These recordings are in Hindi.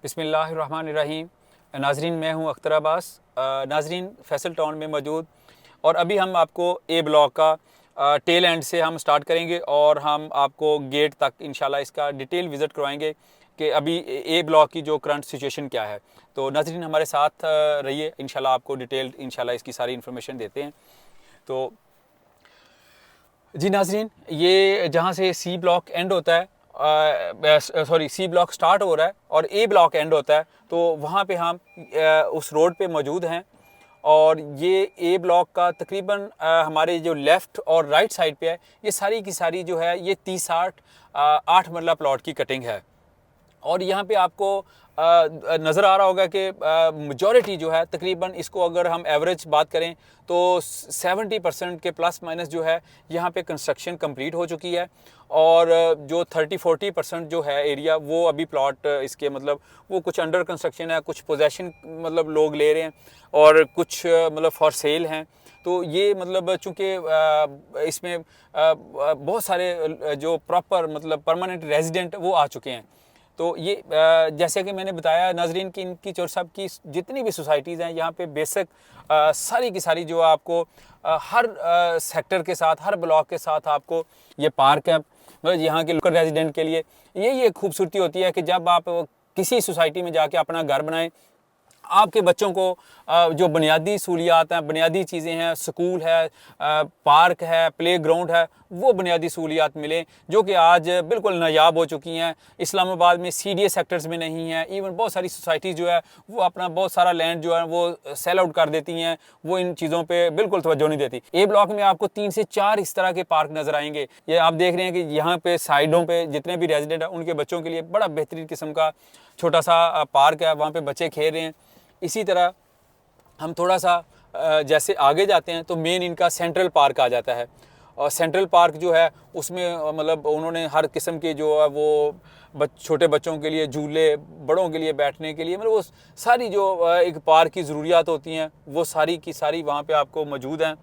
बिस्मिल्लाहिर्रहमानिर्रहीम। नाजरीन, मैं हूं अख्तर अब्बास। नाजरीन, फैसल टाउन में मौजूद, और अभी हम आपको ए ब्लॉक का टेल एंड से हम स्टार्ट करेंगे और हम आपको गेट तक इंशाल्लाह इसका डिटेल विज़िट करवाएंगे कि अभी ए ब्लॉक की जो करंट सिचुएशन क्या है। तो नाजरीन, हमारे साथ रहिए, इंशाल्लाह आपको डिटेल इंशाल्लाह इसकी सारी इन्फॉर्मेशन देते हैं। तो जी नाजरीन, ये जहाँ से सी ब्लॉक एंड होता है, सी ब्लॉक स्टार्ट हो रहा है और ए ब्लॉक एंड होता है, तो वहाँ पे हम उस रोड पे मौजूद हैं। और ये ए ब्लॉक का तकरीबन हमारे जो लेफ़्ट और राइट साइड पे है, ये सारी की सारी जो है ये 30-60 8 मरला प्लॉट की कटिंग है। और यहाँ पे आपको नज़र आ रहा होगा कि मेजॉरिटी जो है तकरीबन, इसको अगर हम एवरेज बात करें तो 70% के प्लस माइनस जो है यहाँ पे कंस्ट्रक्शन कंप्लीट हो चुकी है। और जो 30-40% जो है एरिया, वो अभी प्लॉट इसके मतलब वो कुछ अंडर कंस्ट्रक्शन है, कुछ पोजेसन मतलब लोग ले रहे हैं और कुछ मतलब फॉर सेल हैं। तो ये मतलब चूँकि इसमें बहुत सारे जो प्रॉपर मतलब परमानेंट रेजिडेंट वो आ चुके हैं। तो ये जैसे कि मैंने बताया नाजरीन कि इनकी चोर साहब की जितनी भी सोसाइटीज़ हैं, यहाँ पे बेसिक सारी की सारी जो आपको हर सेक्टर के साथ, हर ब्लॉक के साथ आपको ये पार्क है। मतलब यहाँ के लोकल रेजिडेंट के लिए ये खूबसूरती होती है कि जब आप किसी सोसाइटी में जाके अपना घर बनाएं, आपके बच्चों को जो बुनियादी सहूलियात हैं, बुनियादी चीज़ें हैं, स्कूल है, पार्क है, प्ले ग्राउंड है, वो बुनियादी सहूलियात मिलें जो कि आज बिल्कुल नायाब हो चुकी हैं। इस्लामाबाद में सीडीए सेक्टर्स में नहीं हैं। इवन बहुत सारी सोसाइटीज़ जो है वो अपना बहुत सारा लैंड जो है वो सेल आउट कर देती हैं, वो इन चीज़ों पे बिल्कुल तवज्जो नहीं देती। ए ब्लॉक में आपको 3 से 4 इस तरह के पार्क नज़र आएंगे। ये आप देख रहे हैं कि यहाँ पे साइडों पे जितने भी रेजिडेंट हैं उनके बच्चों के लिए बड़ा बेहतरीन किस्म का छोटा सा पार्क है, वहाँ पर बच्चे खेल रहे हैं। इसी तरह हम थोड़ा सा जैसे आगे जाते हैं तो मेन इनका सेंट्रल पार्क आ जाता है। और सेंट्रल पार्क जो है उसमें मतलब उन्होंने हर किस्म के जो है वो छोटे बच्चों के लिए झूले, बड़ों के लिए बैठने के लिए, मतलब वो सारी जो एक पार्क की ज़रूरियात होती हैं वो सारी की सारी वहाँ पे आपको मौजूद हैं।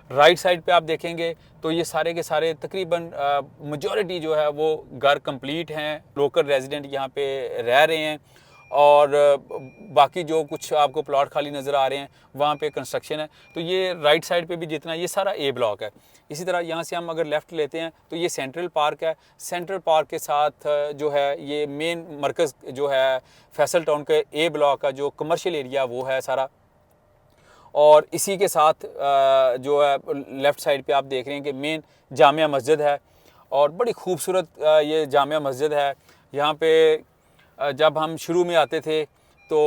राइट साइड पे आप देखेंगे तो ये सारे के सारे तकरीबन मेजॉरिटी जो है वो घर कंप्लीट हैं, लोकल रेजिडेंट यहाँ पे रह रहे हैं। और बाकी जो कुछ आपको प्लॉट खाली नज़र आ रहे हैं वहाँ पे कंस्ट्रक्शन है। तो ये राइट साइड पे भी जितना, ये सारा ए ब्लॉक है। इसी तरह यहाँ से हम अगर लेफ़्ट लेते हैं तो ये सेंट्रल पार्क है। सेंट्रल पार्क के साथ जो है ये मेन मरकज़ जो है फैसल टाउन के ए ब्लॉक का जो कमर्शियल एरिया वो है सारा। और इसी के साथ जो है लेफ़्ट साइड पे आप देख रहे हैं कि मेन जामिया मस्जिद है, और बड़ी खूबसूरत ये जामिया मस्जिद है। यहाँ पे जब हम शुरू में आते थे तो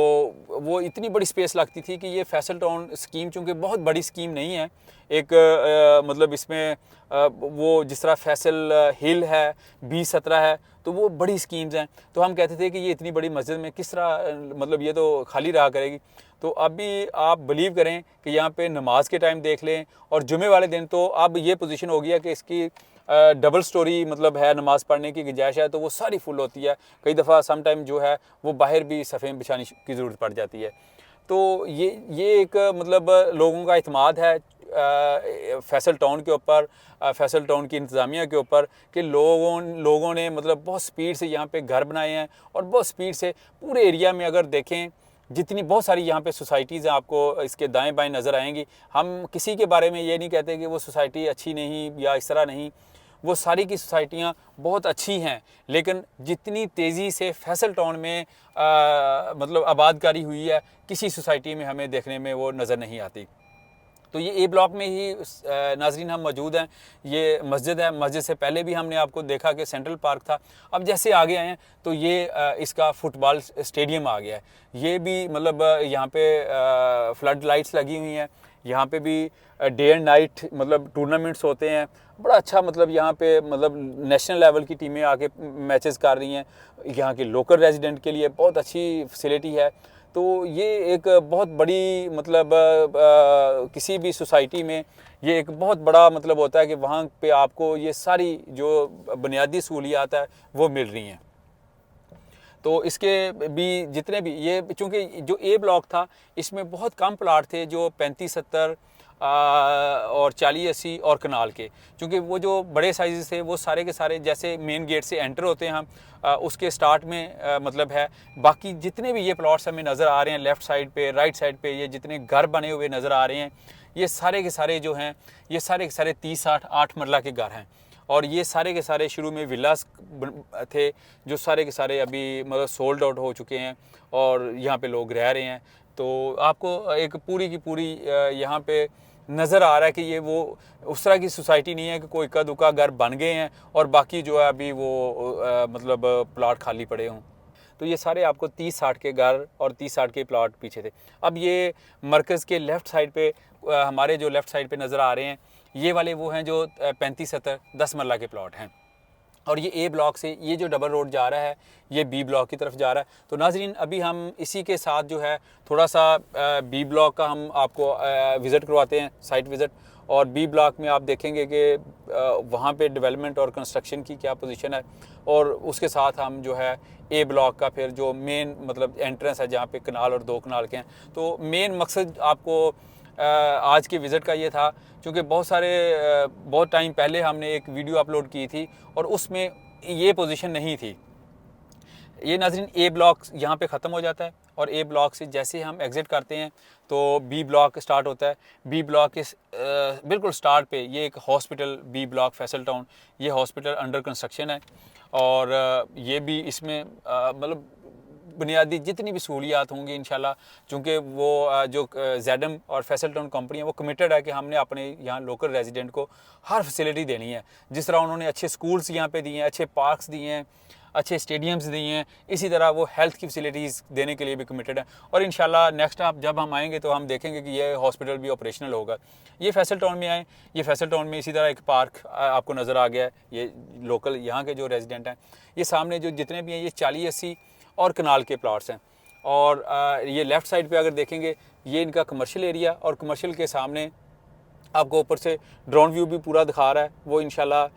वो इतनी बड़ी स्पेस लगती थी कि ये फैसल टाउन स्कीम चूँकि बहुत बड़ी स्कीम नहीं है, एक मतलब इसमें वो जिस तरह फैसल हिल है, 20-17 है, तो वो बड़ी स्कीम्स हैं। तो हम कहते थे कि ये इतनी बड़ी मस्जिद में किस तरह मतलब ये तो खाली रहा करेगी। तो अभी आप बिलीव करें कि यहाँ पे नमाज के टाइम देख लें और जुमे वाले दिन तो अब ये पोजीशन हो गई है कि इसकी डबल स्टोरी मतलब है, नमाज़ पढ़ने की गुंजाइश है, तो वो सारी फुल होती है। कई दफ़ा सम टाइम जो है वो बाहर भी सफ़े बिछाने की ज़रूरत पड़ जाती है। तो ये एक मतलब लोगों का इत्मीद है फैसल टाउन के ऊपर, फैसल टाउन की इंतज़ामिया के ऊपर, कि लोगों ने मतलब बहुत स्पीड से यहाँ पे घर बनाए हैं और बहुत स्पीड से पूरे एरिया में अगर देखें जितनी बहुत सारी यहाँ पे सोसाइटीज़ हैं आपको इसके दाएं बाएं नज़र आएंगी। हम किसी के बारे में ये नहीं कहते कि वो सोसाइटी अच्छी नहीं या इस तरह नहीं, वो सारी की सोसाइटियाँ बहुत अच्छी हैं, लेकिन जितनी तेज़ी से फैसल टाउन में मतलब आबादकारी हुई है किसी सोसाइटी में हमें देखने में वो नज़र नहीं आती। तो ये ए ब्लॉक में ही नाजरीन हम मौजूद हैं। ये मस्जिद है, मस्जिद से पहले भी हमने आपको देखा कि सेंट्रल पार्क था। अब जैसे आगे आए हैं तो ये इसका फुटबॉल स्टेडियम आ गया है। ये भी मतलब यहाँ पे फ्लड लाइट्स लगी हुई हैं। यहाँ पे भी डे एंड नाइट मतलब टूर्नामेंट्स होते हैं। बड़ा अच्छा मतलब यहाँ पे मतलब नेशनल लेवल की टीमें आके मैचेस कर रही हैं। यहाँ के लोकल रेजिडेंट के लिए बहुत अच्छी फैसिलिटी है। तो ये एक बहुत बड़ी मतलब किसी भी सोसाइटी में ये एक बहुत बड़ा मतलब होता है कि वहाँ पे आपको ये सारी जो बुनियादी सहूलियात है वो मिल रही हैं। तो इसके भी जितने भी ये, चूँकि जो ए ब्लॉक था इसमें बहुत कम प्लाट थे जो 35-70 और 40-80 और कनाल के, क्योंकि वो जो बड़े साइज़ थे वो सारे के सारे जैसे मेन गेट से एंटर होते हैं हम उसके स्टार्ट में मतलब है। बाकी जितने भी ये प्लॉट्स हमें नज़र आ रहे हैं लेफ़्ट साइड पे, राइट साइड पे, ये जितने घर बने हुए नज़र आ रहे हैं, ये सारे के सारे जो हैं, ये सारे के सारे 30-8 मरला के घर हैं। और ये सारे के सारे शुरू में विलास थे, जो सारे के सारे अभी मतलब सोल्ड आउट हो चुके हैं और यहाँ पे लोग रह रहे हैं। तो आपको एक पूरी की पूरी यहाँ पे नज़र आ रहा है कि ये वो उस तरह की सोसाइटी नहीं है कि कोई इक्का दुक्का घर बन गए हैं और बाकी जो है अभी वो मतलब प्लाट खाली पड़े हों। तो ये सारे आपको 30-60 के घर और 30-60 के प्लाट पीछे थे। अब ये मरकज़ के लेफ़्ट साइड पे हमारे जो लेफ़्ट साइड पे नज़र आ रहे हैं, ये वाले वो हैं जो 35-70 10 मरला के प्लाट हैं। और ये ए ब्लॉक से ये जो डबल रोड जा रहा है ये बी ब्लॉक की तरफ जा रहा है। तो नाजरीन अभी हम इसी के साथ जो है थोड़ा सा बी ब्लॉक का हम आपको विज़िट करवाते हैं, साइट विज़िट। और बी ब्लॉक में आप देखेंगे कि वहाँ पे डेवलपमेंट और कंस्ट्रक्शन की क्या पोजीशन है, और उसके साथ हम जो है ए ब्लॉक का फिर जो मेन मतलब एंट्रेंस है जहाँ पे कनाल और 2 कनाल के हैं। तो मेन मकसद आपको आज के विज़िट का ये था, क्योंकि बहुत टाइम पहले हमने एक वीडियो अपलोड की थी और उसमें ये पोजीशन नहीं थी। ये नाज़रीन ए ब्लॉक यहाँ पे ख़त्म हो जाता है और ए ब्लॉक से जैसे हम एग्ज़िट करते हैं तो बी ब्लॉक स्टार्ट होता है। बी ब्लॉक के बिल्कुल स्टार्ट पे ये एक hospital B block Faisal town, ये हॉस्पिटल अंडर कंस्ट्रक्शन है। और ये भी इसमें मतलब बुनियादी जितनी भी सहूलियात होंगी इंशाल्लाह, चूँकि वो जो ZM और फैसल टाउन कंपनी है वो कमिटेड है कि हमने अपने यहाँ लोकल रेजिडेंट को हर फैसिलिटी देनी है। जिस तरह उन्होंने अच्छे स्कूल्स यहाँ पे दिए हैं, अच्छे पार्क्स दिए हैं, अच्छे स्टेडियम्स दिए हैं, इसी तरह वो हेल्थ की फैसिलिटीज़ देने के लिए भी कमिटेड है। और इंशाल्लाह नेक्स्ट आप जब हम आएंगे तो हम देखेंगे कि ये हॉस्पिटल भी ऑपरेशनल होगा। ये फैसल टाउन में आए, ये फैसल टाउन में इसी तरह एक पार्क आपको नज़र आ गया है। ये लोकल यहाँ के जो रेजिडेंट हैं, ये सामने जो जितने भी हैं ये 40-80 और कनाल के प्लाट्स हैं। और ये लेफ़्ट साइड पे अगर देखेंगे ये इनका कमर्शियल एरिया, और कमर्शियल के सामने आपको ऊपर से ड्रोन व्यू भी पूरा दिखा रहा है। वो इंशाल्लाह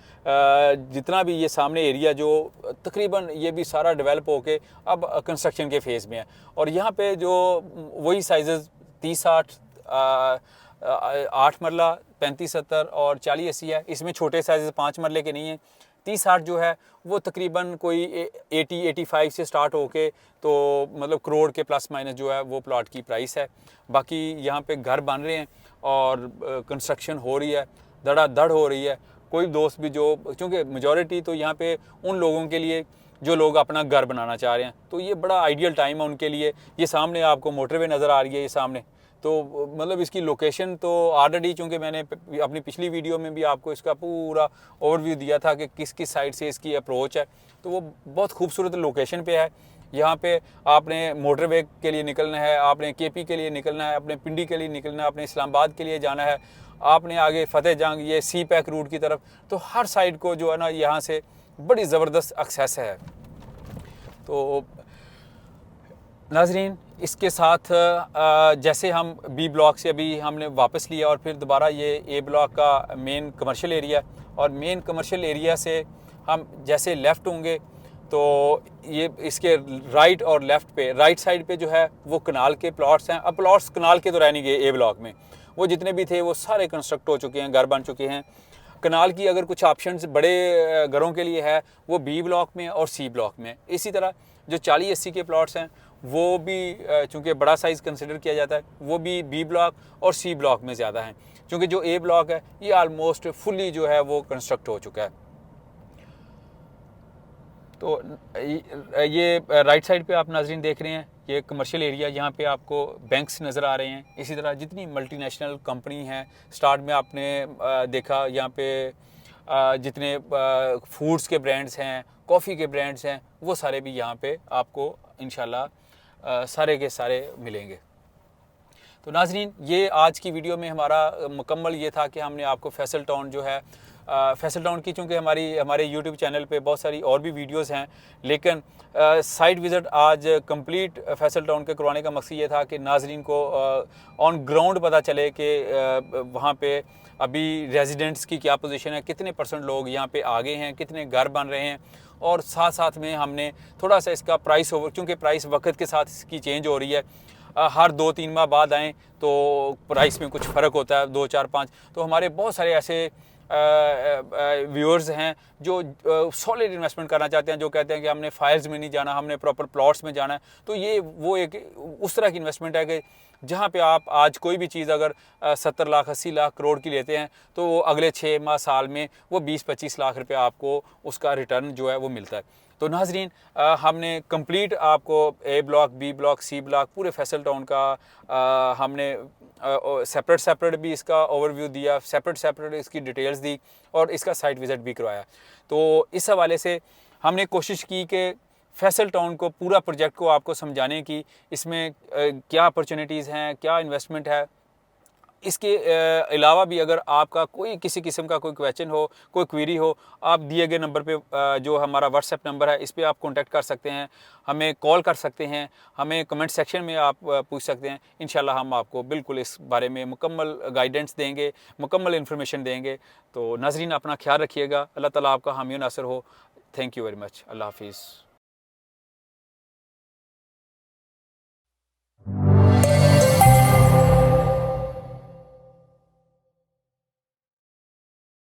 जितना भी ये सामने एरिया जो तकरीबन ये भी सारा डेवलप होके अब कंस्ट्रक्शन के फेज़ में है। और यहाँ पे जो वही साइज़ 30-60 8 मरला, 35-70 और 40-80 है। इसमें छोटे साइज़ 5 मरले के नहीं हैं। 30-60 जो है वो तकरीबन कोई 80-85 से स्टार्ट होके तो मतलब करोड़ के प्लस माइनस जो है वो प्लॉट की प्राइस है। बाकी यहाँ पे घर बन रहे हैं और कंस्ट्रक्शन हो रही है, धड़ाधड़ हो रही है। कोई दोस्त भी जो, क्योंकि मेजॉरिटी तो यहाँ पे उन लोगों के लिए जो लोग अपना घर बनाना चाह रहे हैं, तो ये बड़ा आइडियल टाइम है उनके लिए। ये सामने आपको मोटरवे नज़र आ रही है, ये सामने तो मतलब इसकी लोकेशन तो ऑलरेडी, चूँकि मैंने अपनी पिछली वीडियो में भी आपको इसका पूरा ओवरव्यू दिया था कि किस किस साइड से इसकी अप्रोच है, तो वो बहुत खूबसूरत लोकेशन पे है। यहाँ पे आपने मोटरवे के लिए निकलना है, आपने KP के लिए निकलना है, अपने पिंडी के लिए निकलना है, अपने इस्लामाबाद के लिए जाना है, आपने आगे फतेह जंग ये सी पैक रूट की तरफ, तो हर साइड को जो है ना यहाँ से बड़ी ज़बरदस्त एक्सेस है। तो नाजरीन इसके साथ जैसे हम बी ब्लॉक से अभी हमने वापस लिया और फिर दोबारा ये ए ब्लॉक का मेन कमर्शियल एरिया, और मेन कमर्शियल एरिया से हम जैसे लेफ़्ट होंगे तो ये इसके राइट और लेफ़्ट पे, राइट साइड पे जो है वो कनाल के प्लॉट्स हैं। अब प्लॉट्स कनाल के तो रह नहीं गए ए ब्लॉक में, वो जितने भी थे वो सारे कंस्ट्रक्ट हो चुके हैं, घर बन चुके हैं। कनाल की अगर कुछ ऑप्शंस बड़े घरों के लिए है वो बी ब्लॉक में और सी ब्लॉक में। इसी तरह जो 40-80 के प्लॉट्स हैं वो भी चूँकि बड़ा साइज़ कंसिडर किया जाता है, वो भी बी ब्लॉक और सी ब्लॉक में ज़्यादा हैं, क्योंकि जो ए ब्लॉक है ये आलमोस्ट फुली जो है वो कंस्ट्रक्ट हो चुका है। तो ये राइट साइड पे आप नाजरीन देख रहे हैं ये कमर्शियल एरिया, यहाँ पे आपको बैंक्स नज़र आ रहे हैं। इसी तरह जितनी मल्टीनेशनल कंपनी हैं, स्टार्ट में आपने देखा यहाँ पे जितने फूड्स के ब्रांड्स हैं, कॉफ़ी के ब्रांड्स हैं, वो सारे भी यहाँ पे आपको इंशाल्लाह सारे के सारे मिलेंगे। तो नाजरीन ये आज की वीडियो में हमारा मुकम्मल ये था कि हमने आपको फैसल टाउन जो है फैसल टाउन की, चूँकि हमारे YouTube चैनल पे बहुत सारी और भी वीडियोस हैं, लेकिन साइट विज़िट आज कंप्लीट फैसल टाउन के करवाने का मकसद ये था कि नाजरीन को ऑन ग्राउंड पता चले कि वहाँ पे अभी रेजिडेंट्स की क्या पोजीशन है, कितने % लोग यहाँ पे आ गए हैं, कितने घर बन रहे हैं। और साथ साथ में हमने थोड़ा सा इसका प्राइस ओवर, क्योंकि प्राइस वक्त के साथ इसकी चेंज हो रही है। हर 2-3 माह बाद आएँ तो प्राइस में कुछ फ़र्क होता है 2, 4, 5। तो हमारे बहुत सारे ऐसे व्यूअर्स हैं जो सॉलिड इन्वेस्टमेंट करना चाहते हैं, जो कहते हैं कि हमने फाइल्स में नहीं जाना, हमने प्रॉपर प्लॉट्स में जाना है। तो ये वो एक उस तरह की इन्वेस्टमेंट है कि जहाँ पे आप आज कोई भी चीज़ अगर 70 लाख 80 लाख करोड़ की लेते हैं तो वो अगले 6 माह साल में वो 20-25 लाख रुपए आपको उसका रिटर्न जो है वो मिलता है। तो नाजरीन, हमने कंप्लीट आपको A block, B block, C block, पूरे फैसल टाउन का हमने सेपरेट भी इसका ओवरव्यू दिया, सेपरेट इसकी डिटेल्स दी और इसका साइट विज़िट भी करवाया। तो इस हवाले से हमने कोशिश की कि फैसल टाउन को, पूरा प्रोजेक्ट को आपको समझाने की, इसमें क्या अपॉर्चुनिटीज़ हैं, क्या इन्वेस्टमेंट है। इसके अलावा भी अगर आपका कोई किसी किस्म का कोई क्वेश्चन हो, कोई क्वेरी हो, आप दिए गए नंबर पे जो हमारा व्हाट्सएप नंबर है, इस पे आप कांटेक्ट कर सकते हैं, हमें कॉल कर सकते हैं, हमें कमेंट सेक्शन में आप पूछ सकते हैं। इंशाल्लाह हम आपको बिल्कुल इस बारे में मुकम्मल गाइडेंस देंगे, मुकम्मल इन्फॉर्मेशन देंगे। तो नाज़रीन, अपना ख्याल रखिएगा। अल्लाह ताला आपका हामी नासर हो। Thank you very much. अल्लाह हाफिज़।